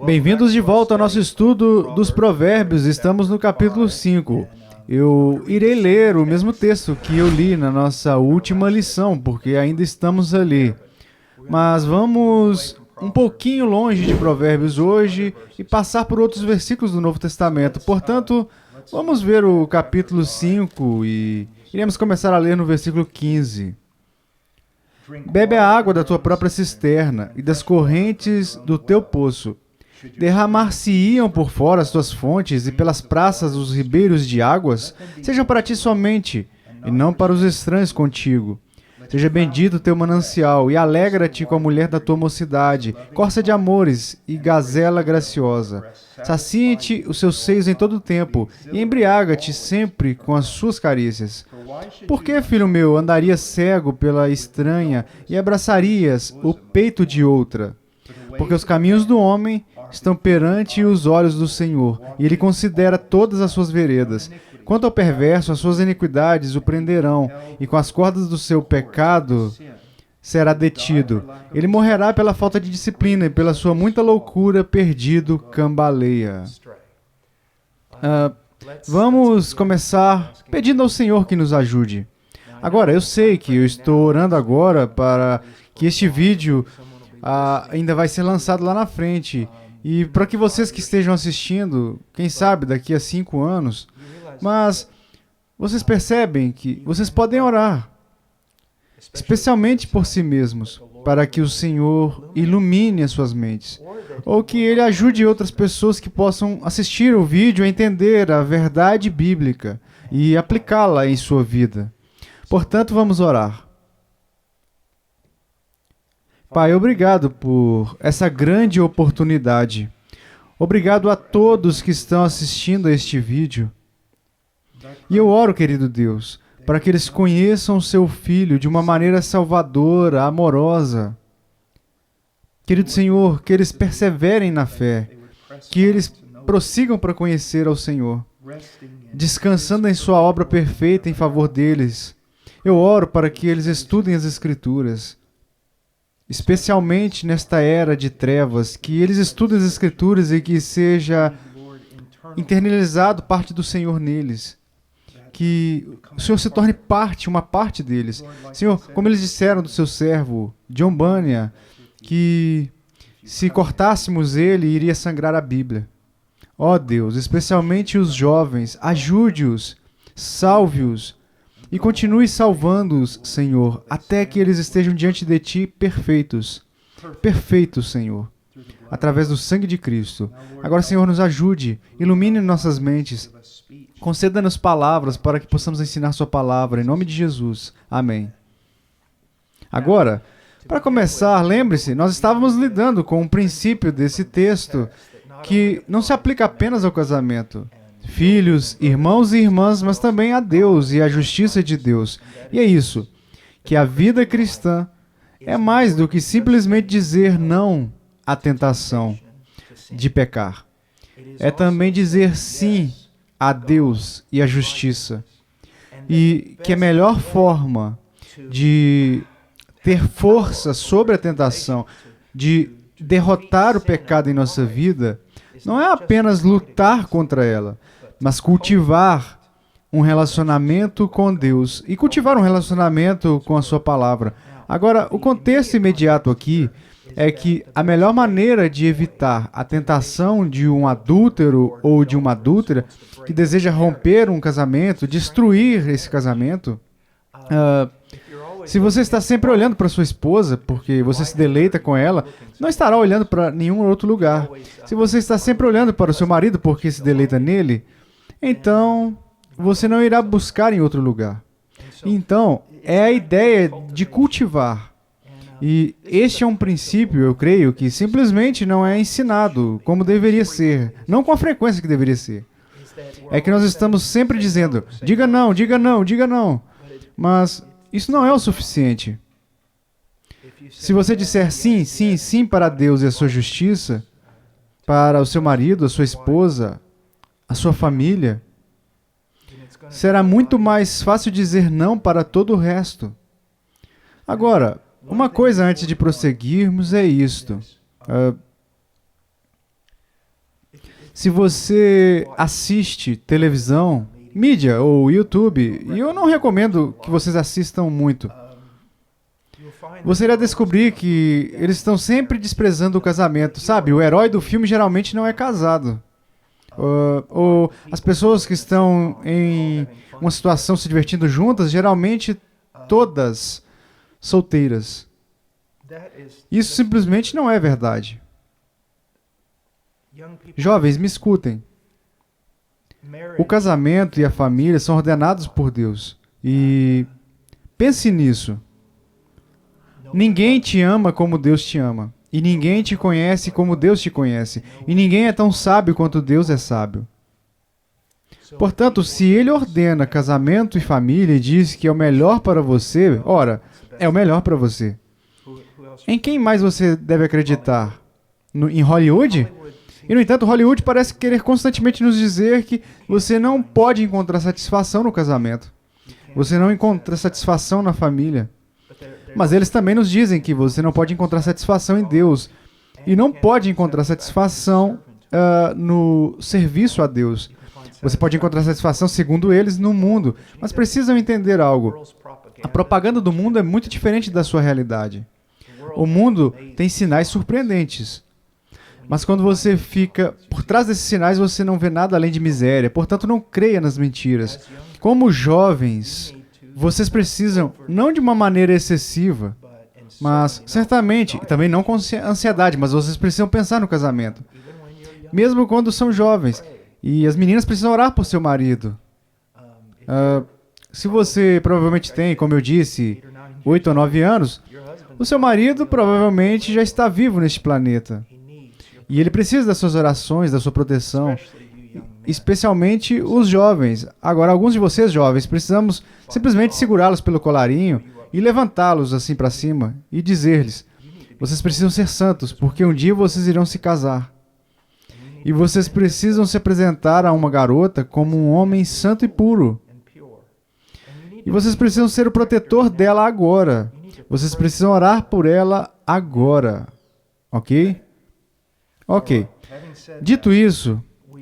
Bem-vindos de volta ao nosso estudo dos Provérbios. Estamos no capítulo 5. Eu irei ler o mesmo texto que eu li na nossa última lição, porque ainda estamos ali. Mas vamos um pouquinho longe de Provérbios hoje e passar por outros versículos do Novo Testamento. Portanto, vamos ver o capítulo 5 e iremos começar a ler no versículo 15. Bebe a água da tua própria cisterna e das correntes do teu poço. Derramar-se-iam por fora as tuas fontes e pelas praças os ribeiros de águas, sejam para ti somente, e não para os estranhos contigo. Seja bendito o teu manancial, e alegra-te com a mulher da tua mocidade, corça de amores e gazela graciosa. Saciem-te os seus seios em todo o tempo, e embriaga-te sempre com as suas carícias. Por que, filho meu, andarias cego pela estranha e abraçarias o peito de outra? Porque os caminhos do homem estão perante os olhos do Senhor, e Ele considera todas as suas veredas. Quanto ao perverso, as suas iniquidades o prenderão, e com as cordas do seu pecado será detido. Ele morrerá pela falta de disciplina, e pela sua muita loucura, perdido, cambaleia. Vamos começar pedindo ao Senhor que nos ajude. Agora, eu sei que eu estou orando agora para que este vídeo ainda vai ser lançado lá na frente. E para que vocês que estejam assistindo, quem sabe daqui a 5 anos, mas vocês percebem que vocês podem orar, especialmente por si mesmos, para que o Senhor ilumine as suas mentes, ou que Ele ajude outras pessoas que possam assistir o vídeo a entender a verdade bíblica e aplicá-la em sua vida. Portanto, vamos orar. Pai, obrigado por essa grande oportunidade. Obrigado a todos que estão assistindo a este vídeo. E eu oro, querido Deus, para que eles conheçam o seu Filho de uma maneira salvadora, amorosa. Querido Senhor, que eles perseverem na fé, que eles prossigam para conhecer ao Senhor, descansando em sua obra perfeita em favor deles. Eu oro para que eles estudem as Escrituras, especialmente nesta era de trevas, que eles estudem as Escrituras e que seja internalizado parte do Senhor neles. Que o Senhor se torne uma parte deles. Senhor, como eles disseram do seu servo, John Bunyan, que se cortássemos ele, iria sangrar a Bíblia. Ó Deus, especialmente os jovens, ajude-os, salve-os e continue salvando-os, Senhor, até que eles estejam diante de Ti perfeitos. Perfeitos, Senhor, através do sangue de Cristo. Agora, Senhor, nos ajude, ilumine nossas mentes, conceda-nos palavras para que possamos ensinar Sua palavra, em nome de Jesus. Amém. Agora, para começar, lembre-se, nós estávamos lidando com um princípio desse texto que não se aplica apenas ao casamento. Filhos, irmãos e irmãs, mas também a Deus e a justiça de Deus. E é isso, que a vida cristã é mais do que simplesmente dizer não à tentação de pecar. É também dizer sim a Deus e à justiça. E que a melhor forma de ter força sobre a tentação, de derrotar o pecado em nossa vida, não é apenas lutar contra ela, mas cultivar um relacionamento com Deus e cultivar um relacionamento com a Sua palavra. Agora, o contexto imediato aqui é que a melhor maneira de evitar a tentação de um adúltero ou de uma adúltera que deseja romper um casamento, destruir esse casamento, se você está sempre olhando para sua esposa, porque você se deleita com ela, não estará olhando para nenhum outro lugar. Se você está sempre olhando para o seu marido porque se deleita nele, então você não irá buscar em outro lugar. Então, é a ideia de cultivar. E este é um princípio, eu creio, que simplesmente não é ensinado como deveria ser, não com a frequência que deveria ser. É que nós estamos sempre dizendo, diga não, diga não, diga não. Mas isso não é o suficiente. Se você disser sim, sim, sim para Deus e a sua justiça, para o seu marido, a sua esposa, a sua família, será muito mais fácil dizer não para todo o resto. Agora, uma coisa antes de prosseguirmos é isto. Se você assiste televisão, mídia ou YouTube, e eu não recomendo que vocês assistam muito, você irá descobrir que eles estão sempre desprezando o casamento. Sabe, o herói do filme geralmente não é casado. Ou as pessoas que estão em uma situação se divertindo juntas, geralmente todas solteiras. Isso simplesmente não é verdade. Jovens, me escutem. O casamento e a família são ordenados por Deus. E pense nisso. Ninguém te ama como Deus te ama. E ninguém te conhece como Deus te conhece. E ninguém é tão sábio quanto Deus é sábio. Portanto, se Ele ordena casamento e família e diz que é o melhor para você, ora, é o melhor para você. Em quem mais você deve acreditar? Em Hollywood? E, no entanto, Hollywood parece querer constantemente nos dizer que você não pode encontrar satisfação no casamento. Você não encontra satisfação na família. Mas eles também nos dizem que você não pode encontrar satisfação em Deus. E não pode encontrar satisfação no serviço a Deus. Você pode encontrar satisfação, segundo eles, no mundo. Mas precisam entender algo. A propaganda do mundo é muito diferente da sua realidade. O mundo tem sinais surpreendentes. Mas quando você fica por trás desses sinais, você não vê nada além de miséria. Portanto, não creia nas mentiras. Como jovens, vocês precisam, não de uma maneira excessiva, mas certamente, e também não com ansiedade, mas vocês precisam pensar no casamento. Mesmo quando são jovens. E as meninas precisam orar por seu marido. Se você provavelmente tem, como eu disse, 8 ou 9 anos, o seu marido provavelmente já está vivo neste planeta. E ele precisa das suas orações, da sua proteção, especialmente os jovens. Agora, alguns de vocês jovens, precisamos simplesmente segurá-los pelo colarinho e levantá-los assim para cima e dizer-lhes, vocês precisam ser santos, porque um dia vocês irão se casar. E vocês precisam se apresentar a uma garota como um homem santo e puro. E vocês precisam ser o protetor dela agora. Vocês precisam orar por ela agora. Ok? Ok. Dito isso,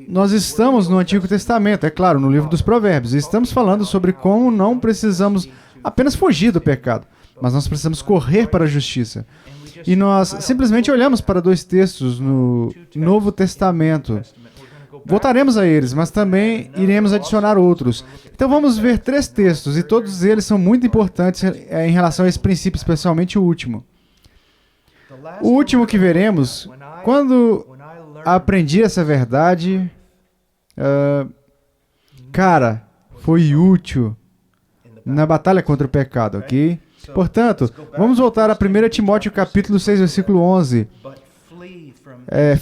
nós estamos no Antigo Testamento, é claro, no livro dos Provérbios. E estamos falando sobre como não precisamos apenas fugir do pecado, mas nós precisamos correr para a justiça. E nós simplesmente olhamos para 2 textos no Novo Testamento. Voltaremos a eles, mas também iremos adicionar outros. Então vamos ver 3 textos, e todos eles são muito importantes em relação a esse princípio, especialmente o último. O último que veremos, quando aprendi essa verdade, cara, foi útil na batalha contra o pecado, ok? Portanto, vamos voltar a 1 Timóteo capítulo 6, versículo 11.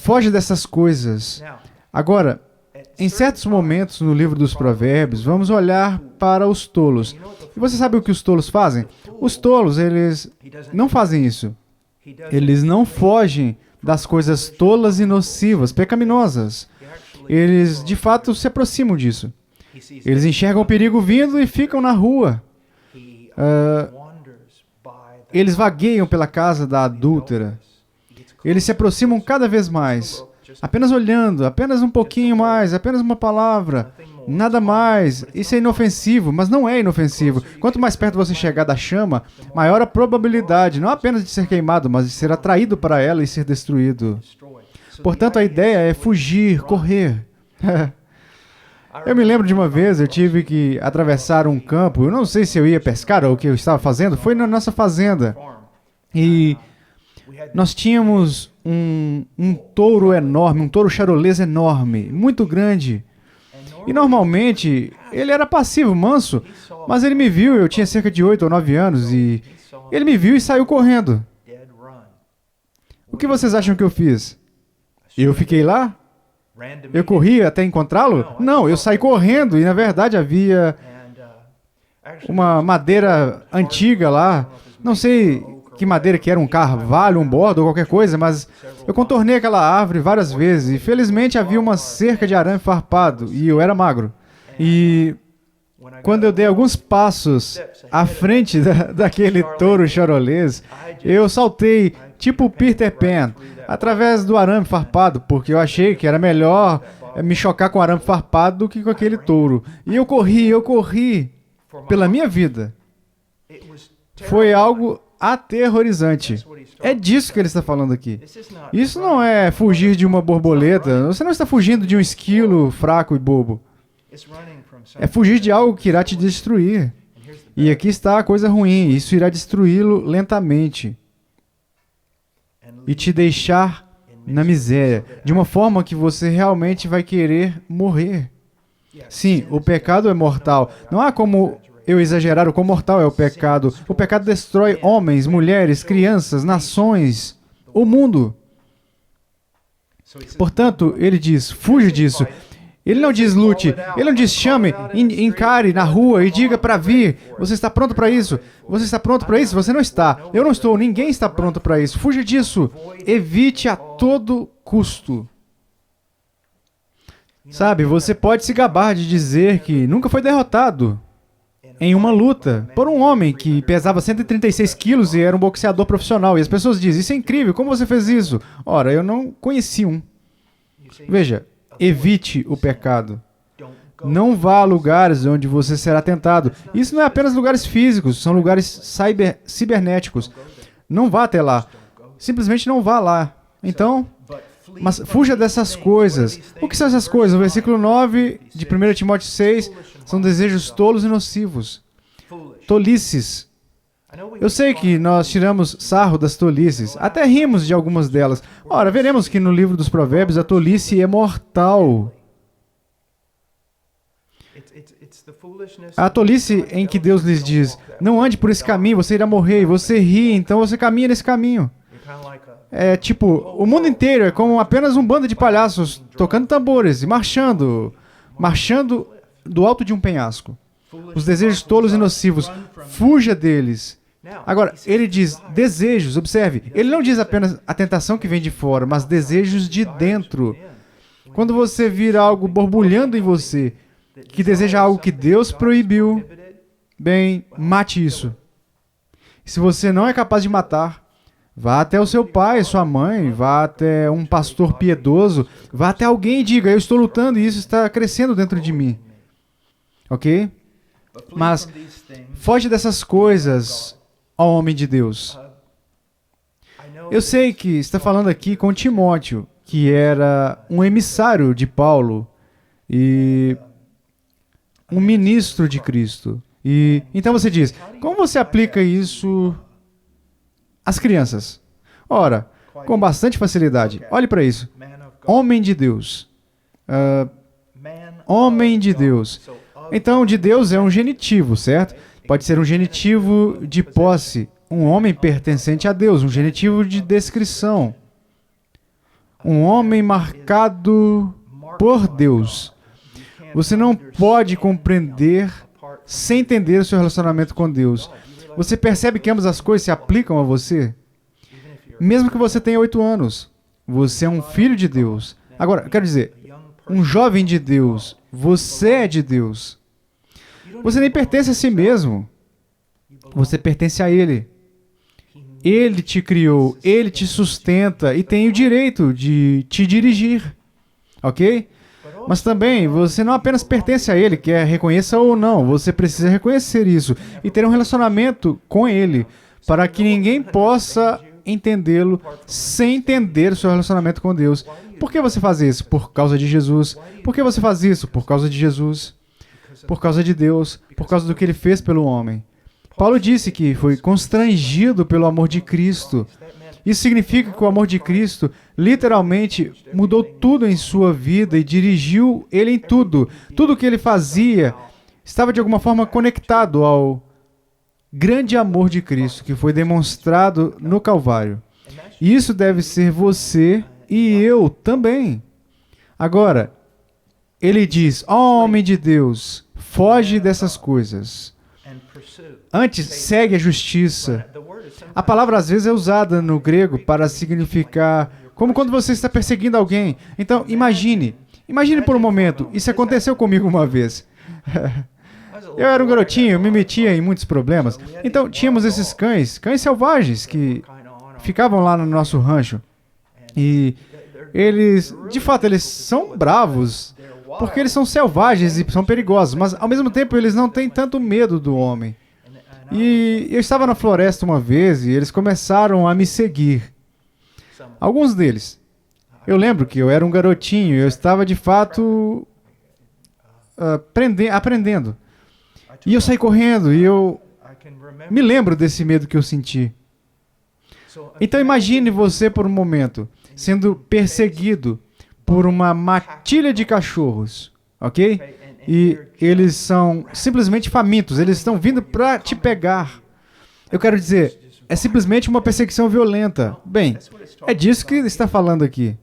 Foge dessas coisas. Agora, em certos momentos no livro dos Provérbios, vamos olhar para os tolos. E você sabe o que os tolos fazem? Os tolos, eles não fazem isso. Eles não fogem das coisas tolas e nocivas, pecaminosas. Eles, de fato, se aproximam disso. Eles enxergam o perigo vindo e ficam na rua. Eles vagueiam pela casa da adúltera. Eles se aproximam cada vez mais. Apenas olhando, apenas um pouquinho mais, apenas uma palavra, nada mais. Isso é inofensivo, mas não é inofensivo. Quanto mais perto você chegar da chama, maior a probabilidade, não apenas de ser queimado, mas de ser atraído para ela e ser destruído. Portanto, a ideia é fugir, correr. Eu me lembro de uma vez, eu tive que atravessar um campo, eu não sei se eu ia pescar ou o que eu estava fazendo, foi na nossa fazenda. E nós tínhamos um touro enorme, um touro charolês enorme, muito grande. E normalmente, ele era passivo, manso, mas ele me viu, eu tinha cerca de 8 ou 9 anos, e ele me viu e saiu correndo. O que vocês acham que eu fiz? Eu fiquei lá? Eu corri até encontrá-lo? Não, eu saí correndo e, na verdade, havia uma madeira antiga lá. Não sei que madeira que era, um carvalho, um bordo ou qualquer coisa, mas eu contornei aquela árvore várias vezes e, felizmente, havia uma cerca de arame farpado e eu era magro. E quando eu dei alguns passos à frente daquele touro charolês, eu saltei, tipo Peter Pan, através do arame farpado, porque eu achei que era melhor me chocar com um arame farpado do que com aquele touro. E eu corri pela minha vida. Foi algo aterrorizante. É disso que ele está falando aqui. Isso não é fugir de uma borboleta. Você não está fugindo de um esquilo fraco e bobo. É fugir de algo que irá te destruir. E aqui está a coisa ruim. Isso irá destruí-lo lentamente. E te deixar na miséria. De uma forma que você realmente vai querer morrer. Sim, o pecado é mortal. Não há como eu exagerar o quão mortal é o pecado. O pecado destrói homens, mulheres, crianças, nações, o mundo. Portanto, ele diz, fuja disso. Ele não diz lute, ele não diz chame, encare na rua e diga para vir. Você está pronto para isso? Você está pronto para isso? Você não está. Eu não estou, ninguém está pronto para isso. Fuja disso. Evite a todo custo. Sabe, você pode se gabar de dizer que nunca foi derrotado em uma luta por um homem que pesava 136 quilos e era um boxeador profissional. E as pessoas dizem, isso é incrível, como você fez isso? Ora, eu não conheci um. Veja, evite o pecado. Não vá a lugares onde você será tentado. Isso não é apenas lugares físicos, são lugares cibernéticos. Não vá até lá. Simplesmente não vá lá. Então, mas fuja dessas coisas. O que são essas coisas? No versículo 9 de 1 Timóteo 6, são desejos tolos e nocivos. Tolices. Eu sei que nós tiramos sarro das tolices, até rimos de algumas delas. Ora, veremos que no livro dos Provérbios a tolice é mortal. A tolice em que Deus lhes diz, não ande por esse caminho, você irá morrer, e você ri, então você caminha nesse caminho. É tipo, o mundo inteiro é como apenas um bando de palhaços tocando tambores e marchando do alto de um penhasco. Os desejos tolos e nocivos, fuja deles. Agora, ele diz desejos, observe, ele não diz apenas a tentação que vem de fora, mas desejos de dentro. Quando você vir algo borbulhando em você, que deseja algo que Deus proibiu, bem, mate isso. Se você não é capaz de matar, vá até o seu pai, sua mãe, vá até um pastor piedoso, vá até alguém e diga, eu estou lutando e isso está crescendo dentro de mim. Ok? Mas foge dessas coisas, ó homem de Deus. Eu sei que está falando aqui com Timóteo, que era um emissário de Paulo e um ministro de Cristo. E então você diz, como você aplica isso às crianças? Ora, com bastante facilidade. Olhe para isso. Homem de Deus. Homem de Deus. Então, de Deus é um genitivo, certo? Pode ser um genitivo de posse, um homem pertencente a Deus, um genitivo de descrição. Um homem marcado por Deus. Você não pode compreender sem entender o seu relacionamento com Deus. Você percebe que ambas as coisas se aplicam a você? Mesmo que você tenha 8 anos, você é um filho de Deus. Agora, quero dizer, um jovem de Deus, você é de Deus. Você nem pertence a si mesmo. Você pertence a Ele. Ele te criou, Ele te sustenta e tem o direito de te dirigir. Ok? Mas também, você não apenas pertence a Ele, quer reconheça ou não, você precisa reconhecer isso e ter um relacionamento com Ele, para que ninguém possa entendê-lo sem entender o seu relacionamento com Deus. Por que você faz isso? Por causa de Jesus. Por que você faz isso? Por causa de Jesus. Por causa de Deus. Por causa do que Ele fez pelo homem. Paulo disse que foi constrangido pelo amor de Cristo. Isso significa que o amor de Cristo literalmente mudou tudo em sua vida e dirigiu Ele em tudo. Tudo o que Ele fazia estava de alguma forma conectado ao grande amor de Cristo que foi demonstrado no Calvário. E isso deve ser você e eu também. Agora, ele diz, ó homem de Deus, foge dessas coisas. Antes, segue a justiça. A palavra às vezes é usada no grego para significar como quando você está perseguindo alguém. Então, imagine por um momento, isso aconteceu comigo uma vez. Eu era um garotinho, me metia em muitos problemas. Então, tínhamos esses cães selvagens que ficavam lá no nosso rancho. E Eles, de fato, eles são bravos, porque eles são selvagens e são perigosos, mas ao mesmo tempo eles não têm tanto medo do homem. E eu estava na floresta uma vez e eles começaram a me seguir. Alguns deles. Eu lembro que eu era um garotinho e eu estava de fato aprendendo. E eu saí correndo e eu me lembro desse medo que eu senti. Então imagine você por um momento sendo perseguido por uma matilha de cachorros, ok? E eles são simplesmente famintos, eles estão vindo para te pegar. Eu quero dizer, é simplesmente uma perseguição violenta. Bem, é disso que ele está falando aqui.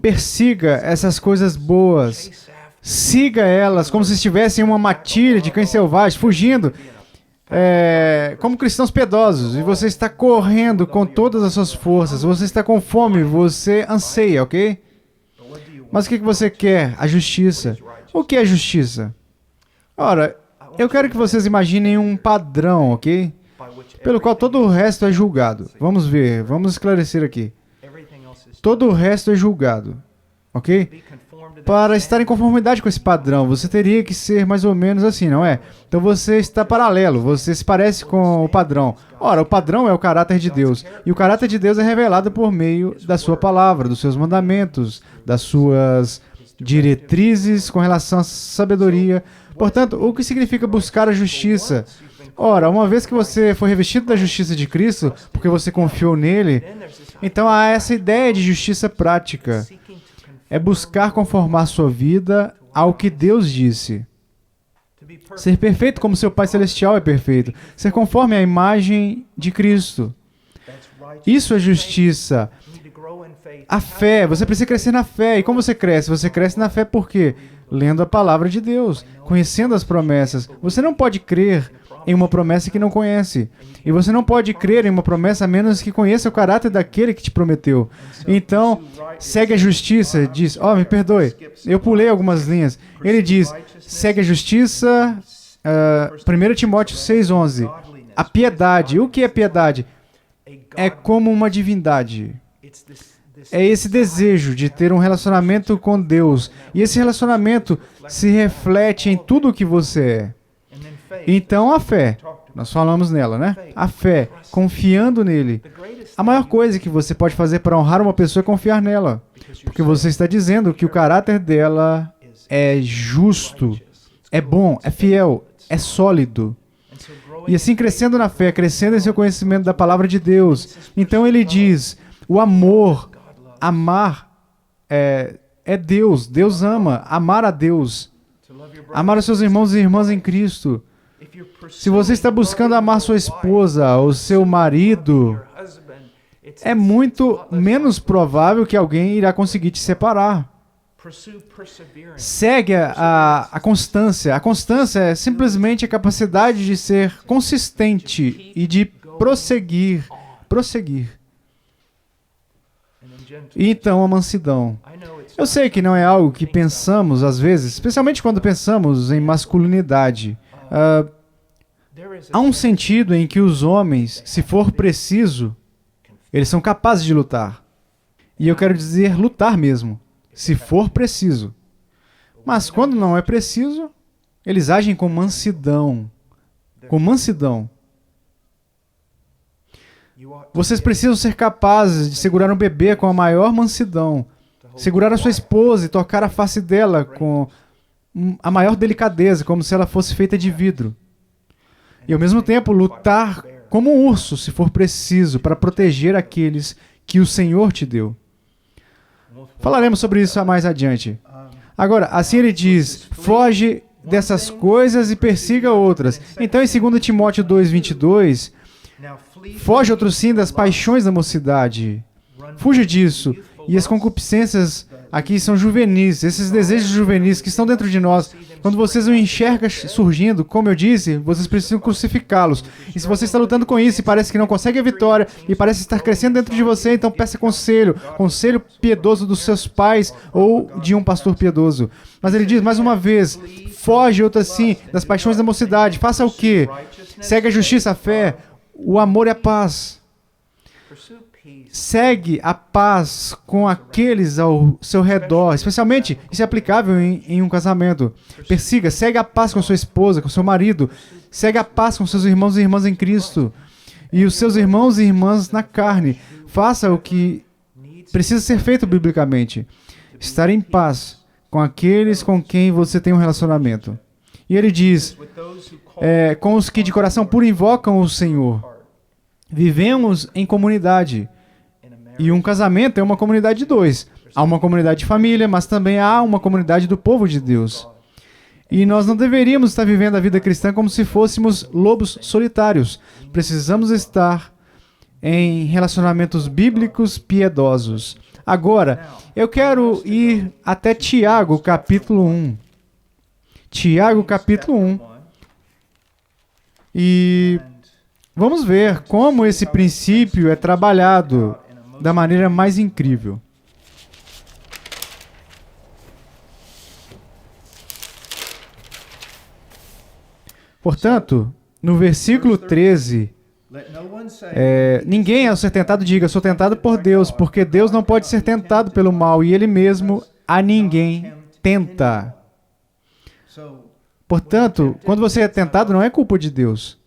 Persiga essas coisas boas. Siga elas como se estivessem em uma matilha de cães selvagens, fugindo, como cristãos piedosos. E você está correndo com todas as suas forças. Você está com fome, você anseia, ok? Mas o que você quer? A justiça. O que é justiça? Ora, eu quero que vocês imaginem um padrão, ok? Pelo qual todo o resto é julgado. Vamos ver, vamos esclarecer aqui. Todo o resto é julgado, ok? Para estar em conformidade com esse padrão, você teria que ser mais ou menos assim, não é? Então você está paralelo, você se parece com o padrão. Ora, o padrão é o caráter de Deus. E o caráter de Deus é revelado por meio da sua palavra, dos seus mandamentos, das suas diretrizes com relação à sabedoria. Portanto, o que significa buscar a justiça? Ora, uma vez que você foi revestido da justiça de Cristo, porque você confiou nele, então há essa ideia de justiça prática. É buscar conformar sua vida ao que Deus disse. Ser perfeito como seu Pai Celestial é perfeito. Ser conforme à imagem de Cristo. Isso é justiça. A fé, você precisa crescer na fé. E como você cresce? Você cresce na fé por quê? Lendo a palavra de Deus, conhecendo as promessas. Você não pode crer em uma promessa que não conhece. E você não pode crer em uma promessa a menos que conheça o caráter daquele que te prometeu. Então, segue a justiça, diz, me perdoe, eu pulei algumas linhas. Ele diz, segue a justiça, 1 Timóteo 6,11. A piedade, o que é piedade? É como uma divindade. É esse desejo de ter um relacionamento com Deus. E esse relacionamento se reflete em tudo o que você é. Então, a fé, nós falamos nela, né? A fé, confiando nele. A maior coisa que você pode fazer para honrar uma pessoa é confiar nela. Porque você está dizendo que o caráter dela é justo, é bom, é fiel, é sólido. E assim, crescendo na fé, crescendo em seu conhecimento da palavra de Deus. Então, ele diz, o amor, amar é Deus. Deus ama, amar a Deus. Amar os seus irmãos e irmãs em Cristo. Se você está buscando amar sua esposa ou seu marido, é muito menos provável que alguém irá conseguir te separar. Segue a constância. A constância é simplesmente a capacidade de ser consistente e de prosseguir. E então a mansidão. Eu sei que não é algo que pensamos às vezes, especialmente quando pensamos em masculinidade. Há um sentido em que os homens, se for preciso, eles são capazes de lutar. E eu quero dizer lutar mesmo, se for preciso. Mas quando não é preciso, eles agem com mansidão. Com mansidão. Vocês precisam ser capazes de segurar um bebê com a maior mansidão. Segurar a sua esposa e tocar a face dela com a maior delicadeza, como se ela fosse feita de vidro. E ao mesmo tempo lutar como um urso, se for preciso, para proteger aqueles que o Senhor te deu. Falaremos sobre isso mais adiante. Agora, assim ele diz, foge dessas coisas e persiga outras. Então, em 2 Timóteo 2:22, foge outro sim das paixões da mocidade. Fuja disso. E as concupiscências aqui são juvenis, esses desejos juvenis que estão dentro de nós. Quando vocês o enxergam surgindo, como eu disse, vocês precisam crucificá-los. E se você está lutando com isso e parece que não consegue a vitória, e parece estar crescendo dentro de você, então peça conselho piedoso dos seus pais ou de um pastor piedoso. Mas ele diz, mais uma vez, foge outra sim das paixões da mocidade. Faça o quê? Segue a justiça, a fé, o amor e a paz. segue a paz com aqueles ao seu redor, especialmente, isso é aplicável em um casamento. Persiga, segue a paz com sua esposa, com seu marido, segue a paz com seus irmãos e irmãs em Cristo, e os seus irmãos e irmãs na carne. Faça o que precisa ser feito biblicamente. Estar em paz com aqueles com quem você tem um relacionamento. E ele diz, com os que de coração puro invocam o Senhor. Vivemos em comunidade. E um casamento é uma comunidade de dois. Há uma comunidade de família, mas também há uma comunidade do povo de Deus. E nós não deveríamos estar vivendo a vida cristã como se fôssemos lobos solitários. Precisamos estar em relacionamentos bíblicos piedosos. Agora, eu quero ir até Tiago, capítulo 1. Tiago, capítulo 1. E vamos ver como esse princípio é trabalhado da maneira mais incrível. Portanto, no versículo 13, ninguém ao ser tentado diga, sou tentado por Deus, porque Deus não pode ser tentado pelo mal, e Ele mesmo a ninguém tenta. Portanto, quando você é tentado, não é culpa de Deus.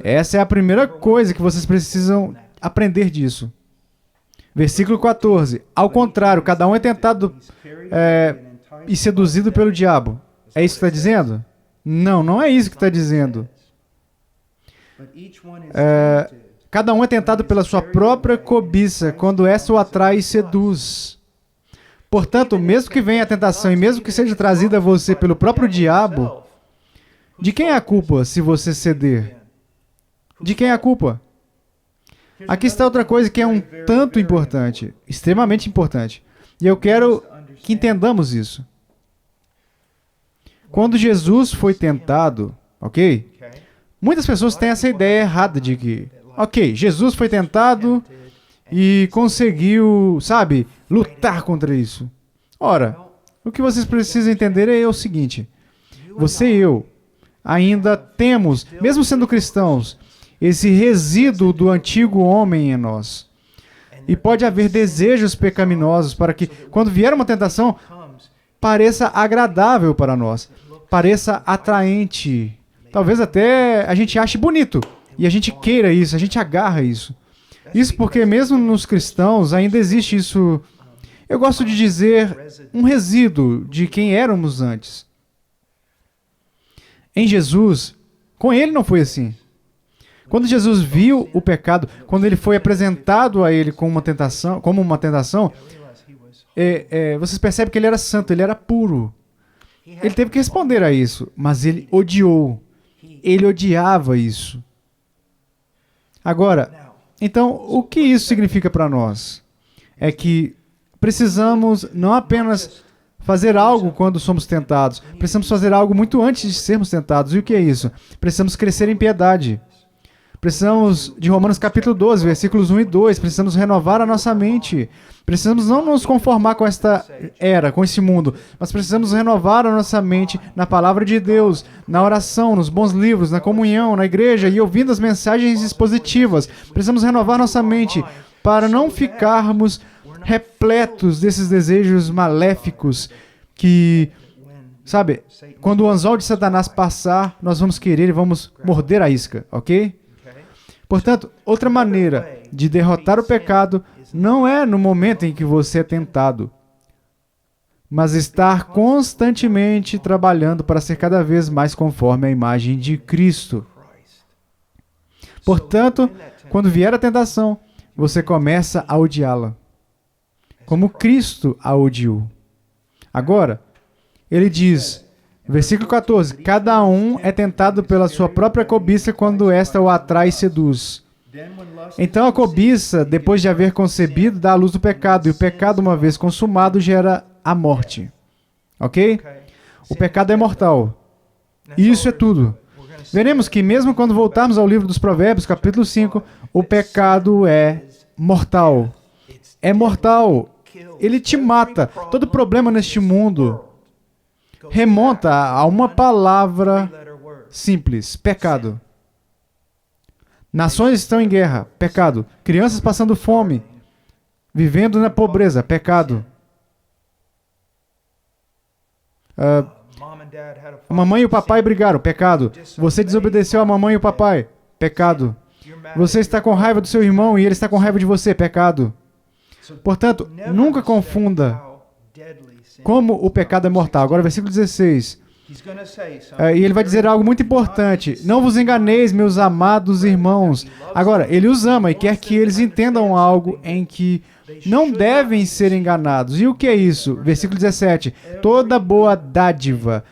Essa é a primeira coisa que vocês precisam aprender disso. Versículo 14. Ao contrário, cada um é tentado e seduzido pelo diabo. É isso que está dizendo? Não, não é isso que está dizendo. Cada um é tentado pela sua própria cobiça, quando essa o atrai e seduz. Portanto, mesmo que venha a tentação e mesmo que seja trazida a você pelo próprio diabo, de quem é a culpa se você ceder? De quem é a culpa? Aqui está outra coisa que é um tanto importante, extremamente importante. E eu quero que entendamos isso. Quando Jesus foi tentado, ok? Muitas pessoas têm essa ideia errada de que, ok, Jesus foi tentado e conseguiu, sabe, lutar contra isso. Ora, o que vocês precisam entender é o seguinte: você e eu ainda temos, mesmo sendo cristãos, esse resíduo do antigo homem em nós. E pode haver desejos pecaminosos para que, quando vier uma tentação, pareça agradável para nós, pareça atraente. Talvez até a gente ache bonito, e a gente queira isso, a gente agarra isso. Isso porque mesmo nos cristãos ainda existe isso, eu gosto de dizer, um resíduo de quem éramos antes. Em Jesus, com ele não foi assim. Quando Jesus viu o pecado, quando ele foi apresentado a ele como uma tentação, vocês percebem que ele era santo, ele era puro. Ele teve que responder a isso, mas ele odiou. Ele odiava isso. Agora, então, o que isso significa para nós? É que precisamos não apenas fazer algo quando somos tentados, precisamos fazer algo muito antes de sermos tentados. E o que é isso? Precisamos crescer em piedade. Precisamos de Romanos capítulo 12, versículos 1 e 2, precisamos renovar a nossa mente. Precisamos não nos conformar com esta era, com esse mundo, mas precisamos renovar a nossa mente na palavra de Deus, na oração, nos bons livros, na comunhão, na igreja e ouvindo as mensagens expositivas. Precisamos renovar nossa mente para não ficarmos repletos desses desejos maléficos que, sabe, quando o anzol de Satanás passar, nós vamos querer e vamos morder a isca, ok? Portanto, outra maneira de derrotar o pecado não é no momento em que você é tentado, mas estar constantemente trabalhando para ser cada vez mais conforme a imagem de Cristo. Portanto, quando vier a tentação, você começa a odiá-la, como Cristo a odiou. Agora, ele diz... Versículo 14. Cada um é tentado pela sua própria cobiça quando esta o atrai e seduz. Então a cobiça, depois de haver concebido, dá à luz do pecado, e o pecado, uma vez consumado, gera a morte. Ok? O pecado é mortal. E isso é tudo. Veremos que mesmo quando voltarmos ao livro dos Provérbios, capítulo 5, o pecado é mortal. É mortal. Ele te mata. Todo problema neste mundo remonta a uma palavra simples, pecado. Nações estão em guerra, pecado. Crianças passando fome, vivendo na pobreza, pecado. A mamãe e o papai brigaram, pecado. Você desobedeceu a mamãe e o papai, pecado. Você está com raiva do seu irmão e ele está com raiva de você, pecado. Portanto, nunca confunda como o pecado é mortal. Agora, versículo 16. E ele vai dizer algo muito importante. Não vos enganeis, meus amados irmãos. Agora, ele os ama e quer que eles entendam algo em que não devem ser enganados. E o que é isso? Versículo 17. Toda boa dádiva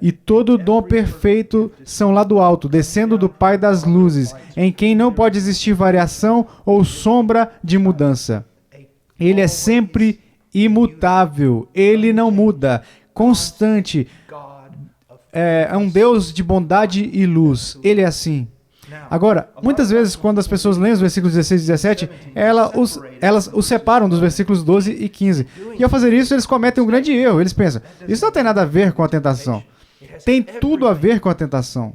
e todo dom perfeito são lá do alto, descendo do Pai das luzes, em quem não pode existir variação ou sombra de mudança. Ele é sempre imutável, ele não muda, constante, é um Deus de bondade e luz, ele é assim. Agora, muitas vezes, quando as pessoas leem os versículos 16 e 17, elas os separam dos versículos 12 e 15. E ao fazer isso, eles cometem um grande erro. Eles pensam, isso não tem nada a ver com a tentação. Tem tudo a ver com a tentação.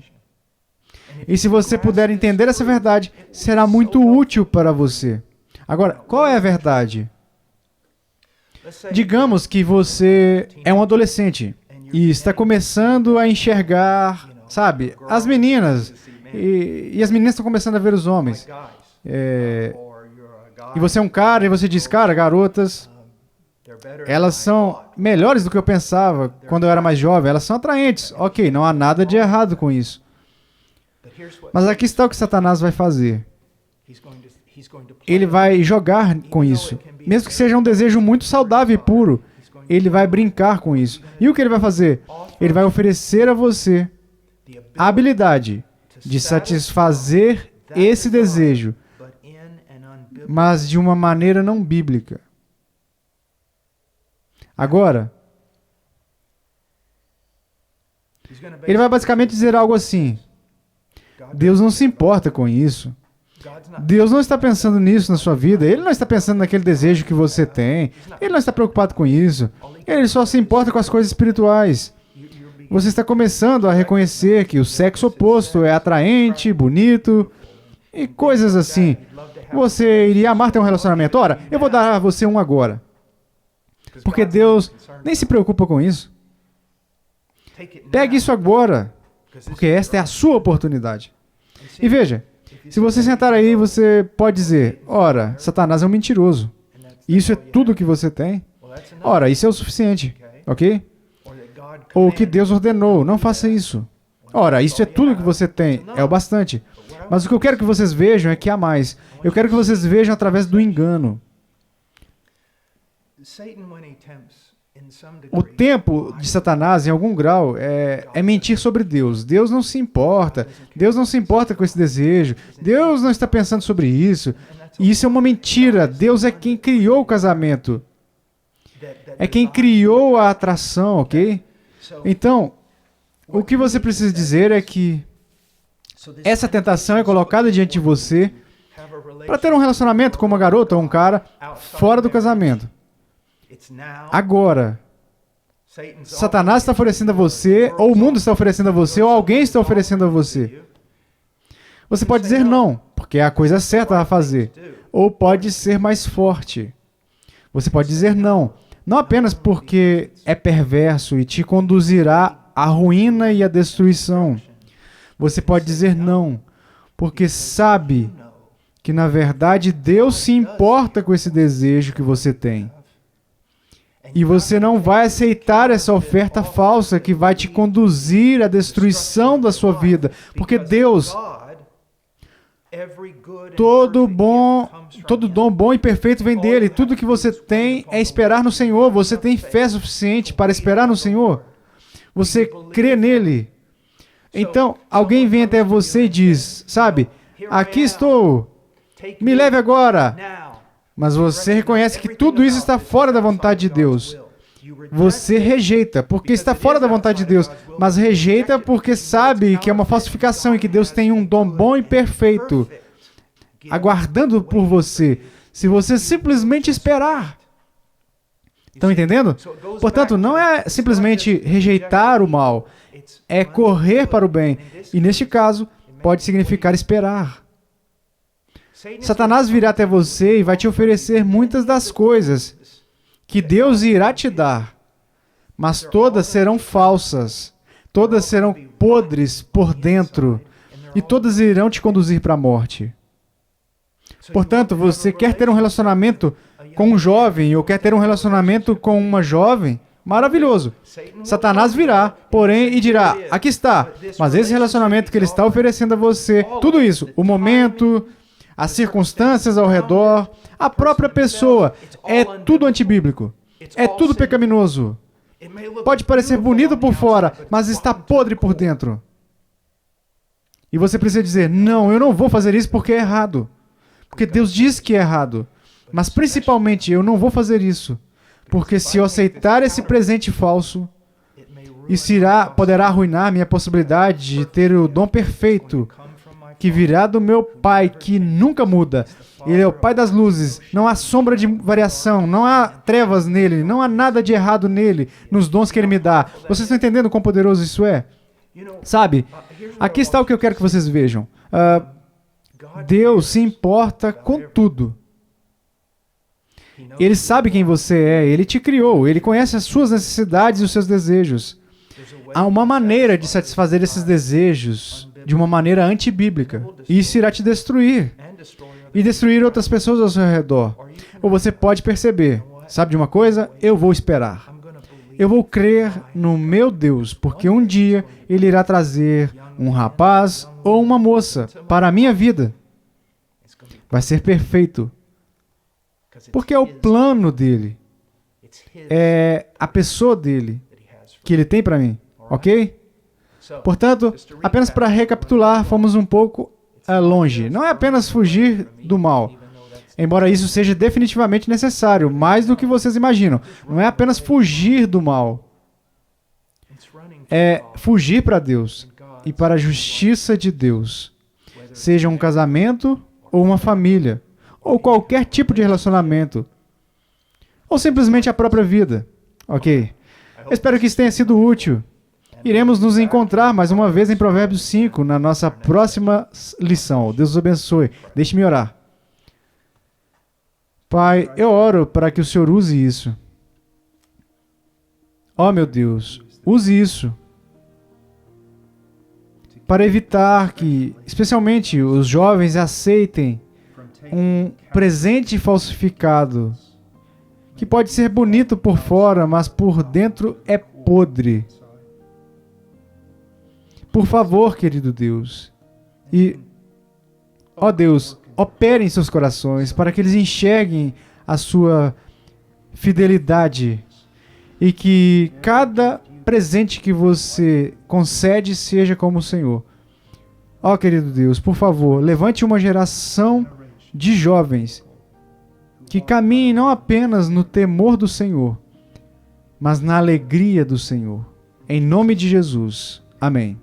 E se você puder entender essa verdade, será muito útil para você. Agora, qual é a verdade? Digamos que você é um adolescente e está começando a enxergar, sabe, as meninas. E as meninas estão começando a ver os homens. E você é um cara e você diz, cara, garotas, elas são melhores do que eu pensava quando eu era mais jovem. Elas são atraentes. Ok, não há nada de errado com isso. Mas aqui está o que Satanás vai fazer. Ele vai jogar com isso. Mesmo que seja um desejo muito saudável e puro, ele vai brincar com isso. E o que ele vai fazer? Ele vai oferecer a você a habilidade de satisfazer esse desejo, mas de uma maneira não bíblica. Agora, ele vai basicamente dizer algo assim: Deus não se importa com isso. Deus não está pensando nisso na sua vida. Ele não está pensando naquele desejo que você tem. Ele não está preocupado com isso. Ele só se importa com as coisas espirituais. Você está começando a reconhecer que o sexo oposto é atraente, bonito e coisas assim. Você iria amar ter um relacionamento? Ora, eu vou dar a você um agora. Porque Deus nem se preocupa com isso. Pegue isso agora, porque esta é a sua oportunidade. E veja, se você sentar aí, você pode dizer, ora, Satanás é um mentiroso. Isso é tudo que você tem? Ora, isso é o suficiente, ok? Ou que Deus ordenou, não faça isso. Ora, isso é tudo que você tem, é o bastante. Mas o que eu quero que vocês vejam é que há mais. Eu quero que vocês vejam através do engano. O tempo de Satanás, em algum grau, é mentir sobre Deus. Deus não se importa. Deus não se importa com esse desejo. Deus não está pensando sobre isso. E isso é uma mentira. Deus é quem criou o casamento. É quem criou a atração, ok? Então, o que você precisa dizer é que essa tentação é colocada diante de você para ter um relacionamento com uma garota ou um cara fora do casamento. Agora, Satanás está oferecendo a você, ou o mundo está oferecendo a você, ou alguém está oferecendo a você. Você pode dizer não, porque é a coisa certa a fazer. Ou pode ser mais forte. Você pode dizer não, não apenas porque é perverso e te conduzirá à ruína e à destruição. Você pode dizer não, porque sabe que, na verdade, Deus se importa com esse desejo que você tem. E você não vai aceitar essa oferta falsa que vai te conduzir à destruição da sua vida. Porque Deus, todo dom bom e perfeito vem dele. Tudo que você tem é esperar no Senhor. Você tem fé suficiente para esperar no Senhor? Você crê nele? Então, alguém vem até você e diz, sabe, aqui estou, me leve agora. Mas você reconhece que tudo isso está fora da vontade de Deus. Você rejeita porque está fora da vontade de Deus, mas rejeita porque sabe que é uma falsificação e que Deus tem um dom bom e perfeito aguardando por você, se você simplesmente esperar. Estão entendendo? Portanto, não é simplesmente rejeitar o mal, é correr para o bem. E neste caso, pode significar esperar. Satanás virá até você e vai te oferecer muitas das coisas que Deus irá te dar, mas todas serão falsas, todas serão podres por dentro e todas irão te conduzir para a morte. Portanto, você quer ter um relacionamento com um jovem ou quer ter um relacionamento com uma jovem? Maravilhoso. Satanás virá, porém, e dirá, aqui está, mas esse relacionamento que ele está oferecendo a você, tudo isso, o momento, as circunstâncias ao redor, a própria pessoa, é tudo antibíblico, é tudo pecaminoso. Pode parecer bonito por fora, mas está podre por dentro. E você precisa dizer, não, eu não vou fazer isso porque é errado. Porque Deus diz que é errado. Mas principalmente, eu não vou fazer isso. Porque se eu aceitar esse presente falso, isso poderá arruinar minha possibilidade de ter o dom perfeito que virá do meu Pai, que nunca muda. Ele é o Pai das luzes, não há sombra de variação, não há trevas nele, não há nada de errado nele, nos dons que ele me dá. Vocês estão entendendo quão poderoso isso é? Sabe, aqui está o que eu quero que vocês vejam. Deus se importa com tudo. Ele sabe quem você é, Ele te criou, Ele conhece as suas necessidades e os seus desejos. Há uma maneira de satisfazer esses desejos de uma maneira antibíblica. E isso irá te destruir. E destruir outras pessoas ao seu redor. Ou você pode perceber, sabe de uma coisa? Eu vou esperar. Eu vou crer no meu Deus, porque um dia Ele irá trazer um rapaz ou uma moça para a minha vida. Vai ser perfeito. Porque é o plano dele. É a pessoa dele que ele tem para mim. Ok? Portanto, apenas para recapitular, fomos um pouco longe. Não é apenas fugir do mal. Embora isso seja definitivamente necessário, mais do que vocês imaginam. Não é apenas fugir do mal. É fugir para Deus e para a justiça de Deus. Seja um casamento ou uma família, ou qualquer tipo de relacionamento, ou simplesmente a própria vida. Ok? Eu espero que isso tenha sido útil. Iremos nos encontrar mais uma vez em Provérbios 5, na nossa próxima lição. Deus os abençoe. Deixe-me orar. Pai, eu oro para que o Senhor use isso. Oh, meu Deus, use isso para evitar que, especialmente, os jovens aceitem um presente falsificado que pode ser bonito por fora, mas por dentro é podre. Por favor, querido Deus, e, ó Deus, opere em seus corações para que eles enxerguem a sua fidelidade e que cada presente que você concede seja como o Senhor. Ó, querido Deus, por favor, levante uma geração de jovens que caminhem não apenas no temor do Senhor, mas na alegria do Senhor. Em nome de Jesus. Amém.